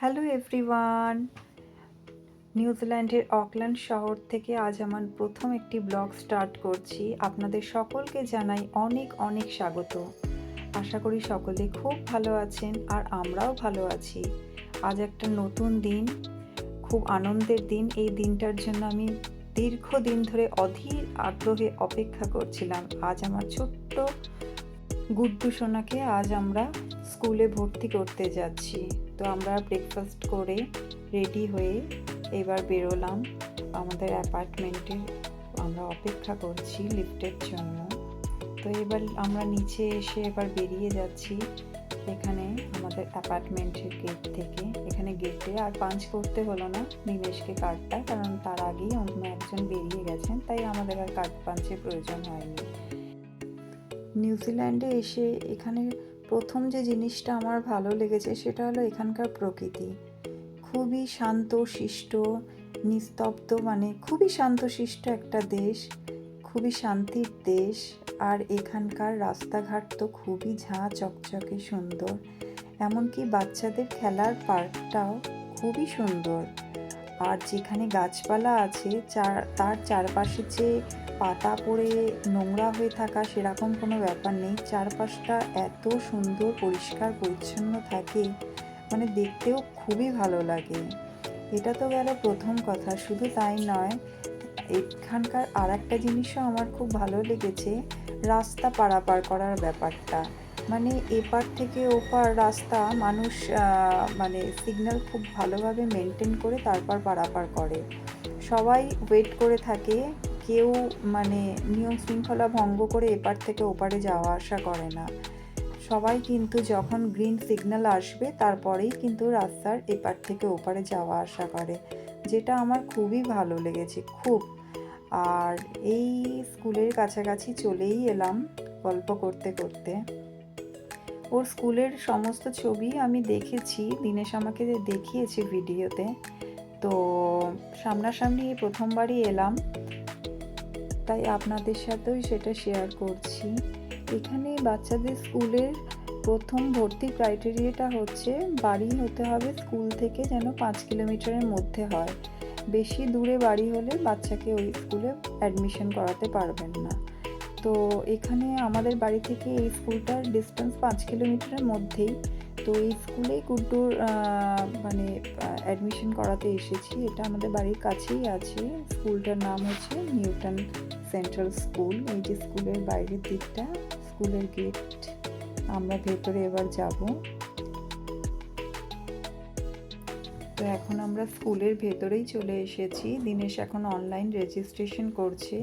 Hello everyone, নিউজিল্যান্ডের Auckland শহর থেকে আজ আমার প্রথম একটি ব্লগ স্টার্ট করছি। আপনাদের সকলকে জানাই অনেক অনেক স্বাগত। আশা করি সকলে খুব ভালো আছেন আর আমরাও ভালো আছি। আজ একটা নতুন দিন, খুব আনন্দের দিন। এই দিনটার জন্য আমি দীর্ঘদিন ধরে অধীর আগ্রহে অপেক্ষা করছিলাম। আজ আমার ছোট্ট গুড্ডু সোনাকে আজ আমরা স্কুলে ভর্তি করতে যাচ্ছি। তো আমরা ব্রেকফাস্ট করে রেডি হয়ে এবার বেরোলাম আমাদের অ্যাপার্টমেন্টে। আমরা অপেক্ষা করছি লিফটের জন্য। তো এবার আমরা নিচে এসে এবার বেরিয়ে যাচ্ছি এখানে আমাদের অ্যাপার্টমেন্টের গেট থেকে। এখানে গেটে আর পাঞ্চ করতে হলো না দিনেশকে কার্ডটা, কারণ তার আগেই অন্য একজন বেরিয়ে গেছেন, তাই আমাদের আর কার্ড পাঞ্চের প্রয়োজন হয়নি। নিউজিল্যান্ডে এসে এখানে প্রথম যে জিনিসটা আমার ভালো লেগেছে সেটা হলো এখানকার প্রকৃতি। খুবই শান্তশিষ্ট, নিস্তব্ধ, মানে খুবই শান্তশিষ্ট একটা দেশ, খুবই শান্তির দেশ। আর এখানকার রাস্তাঘাট তো খুবই ঝাঁ চকচকে সুন্দর। এমনকি বাচ্চাদের খেলার পার্কটাও খুবই সুন্দর। আর যেখানে গাছপালা আছে তার চারপাশে যে পাতা পড়ে নোংরা হয়ে থাকা সেরকম কোনো ব্যাপার নেই। চারপাশটা এত সুন্দর পরিষ্কার পরিচ্ছন্ন থাকে, মানে দেখতেও খুবই ভালো লাগে। এটা তো গেল প্রথম কথা। শুধু তাই নয়, এখানকার আর একটা জিনিসও আমার খুব ভালো লেগেছে, রাস্তা পারাপার করার ব্যাপারটা। মানে এপার থেকে ওপার রাস্তা মানুষ মানে সিগন্যাল খুব ভালোভাবে মেনটেন করে তারপর পারাপার করে। সবাই ওয়েট করে থাকে, কেউ মানে নিয়ম শৃঙ্খলা ভঙ্গ করে এপার থেকে ওপারে যাওয়া আসা করে না। সবাই কিন্তু যখন গ্রিন সিগন্যাল আসবে তারপরেই কিন্তু রাস্তার এপার থেকে ওপারে যাওয়া আসা করে, যেটা আমার খুবই ভালো লেগেছে খুব। আর এই স্কুলের কাছাকাছি চলেই এলাম গল্প করতে করতে। ওর স্কুলের সমস্ত ছবি আমি দেখেছি, দিনেশ আমাকে দেখিয়েছে ভিডিওতে। তো সামনাসামনি প্রথমবারই এলাম, তাই আপনাদের সাথেও সেটা শেয়ার করছি। এখানে বাচ্চাদের স্কুলের প্রথম ভর্তি ক্রাইটেরিয়াটা হচ্ছে বাড়ি হতে হবে স্কুল থেকে যেন 5 কিলোমিটারের মধ্যে হয়। বেশি দূরে বাড়ি হলে বাচ্চাকে ওই স্কুলে অ্যাডমিশন করাতে পারবেন না। তো এখানে আমাদের বাড়ি থেকে এই স্কুলটার ডিস্টেন্স 5 কিলোমিটারের মধ্যেই। তো এই স্কুলেই গুড্ডুর মানে অ্যাডমিশন করাতে এসেছি। এটা আমাদের বাড়ির কাছেই আছে। স্কুলটার নাম হচ্ছে নিউটন সেন্ট্রাল স্কুল। এই যে স্কুলের বাইরের দিকটা, স্কুলের গেট। আমরা ভেতরে এবার যাব। তো এখন আমরা স্কুলের ভেতরেই চলে এসেছি। দিনেশ এখন অনলাইন রেজিস্ট্রেশন করছে।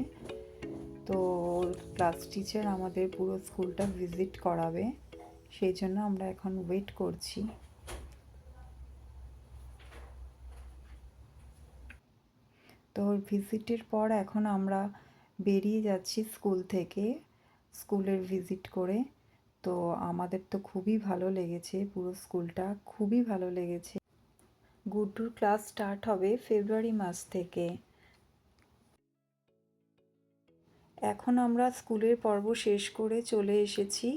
তো ক্লাস টিচার আমাদের পুরো স্কুলটা ভিজিট করাবে, সেই জন্য আমরা এখন ওয়েট করছি। তো ভিজিটের পর এখন আমরা বেরিয়ে যাচ্ছি স্কুল থেকে, স্কুলের ভিজিট করে। তো আমাদের তো খুবই ভালো লেগেছে, পুরো স্কুলটা খুবই ভালো লেগেছে। গুড্ডুর ক্লাস স্টার্ট হবে ফেব্রুয়ারি মাস থেকে। এখন আমরা স্কুলের পর্ব শেষ করে চলে এসেছি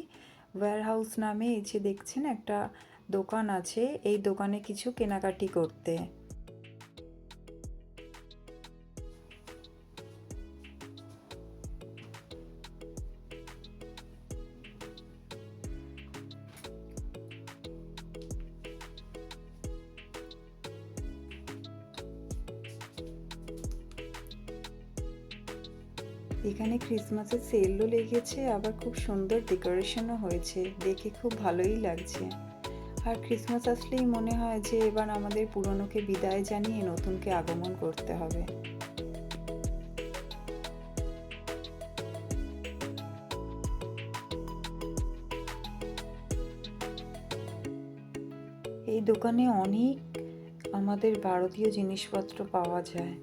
ওয়্যারহাউস নামে, এই যে দেখছেন একটা দোকান আছে, এই দোকানে কিছু কেনাকাটি করতে। এখানে ক্রিসমাসের সেলও লেগেছে, আবার খুব সুন্দর ডেকোরেশনও হয়েছে, দেখে খুব ভালোই লাগছে। আর ক্রিসমাস আসলেই মনে হয় যে এবার আমাদের পুরনোকে বিদায় জানিয়ে নতুনকে আগমন করতে হবে। এই দোকানে অনেক আমাদের ভারতীয় জিনিসপত্র পাওয়া যায়।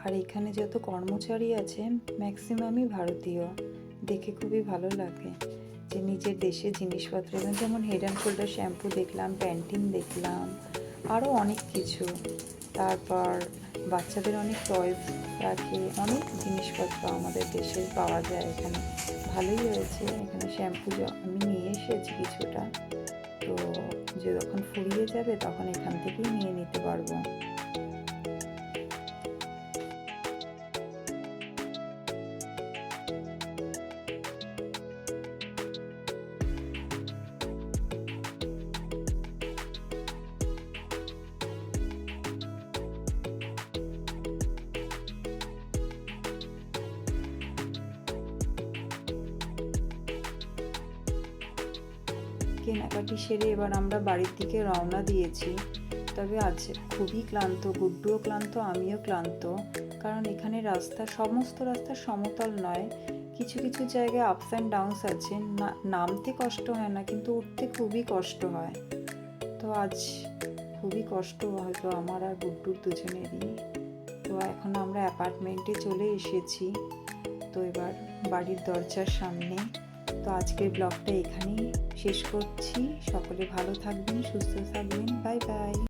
আর এখানে যত কর্মচারী আছেন ম্যাক্সিমামই ভারতীয়, দেখে খুবই ভালো লাগে যে নিজের দেশের জিনিসপত্র। যেমন হেড অ্যান্ড শোল্ডার শ্যাম্পু দেখলাম, প্যান্টিন দেখলাম, আরও অনেক কিছু। তারপর বাচ্চাদের অনেক টয়েস রাখে, অনেক জিনিসপত্র আমাদের দেশের পাওয়া যায় এখানে। ভালোই হয়েছে। এখানে শ্যাম্পু আমি নিয়ে এসেছি কিছুটা, তো যখন ফুরিয়ে যাবে তখন এখান থেকেই নিয়ে নিতে পারবো। কেনাকাটি সেরে এবার আমরা বাড়ির দিকে রওনা দিয়েছি। তবে আজ খুবই ক্লান্ত, গুড্ডুও ক্লান্ত, আমিও ক্লান্ত। কারণ এখানে সমস্ত রাস্তা সমতল নয়, কিছু কিছু জায়গায় আপস অ্যান্ড ডাউনস আছে। নামতে কষ্ট হয় না, কিন্তু উঠতে খুবই কষ্ট হয়। তো আজ খুবই কষ্ট হয়তো আমার আর গুড্ডুর দুজনেরই। তো এখন আমরা অ্যাপার্টমেন্টে চলে এসেছি, তো এবার বাড়ির দরজার সামনে। তো আজকের ব্লগটা এখানেই শেষ করছি। সকলে ভালো থাকবেন, সুস্থ থাকবেন, বাই বাই।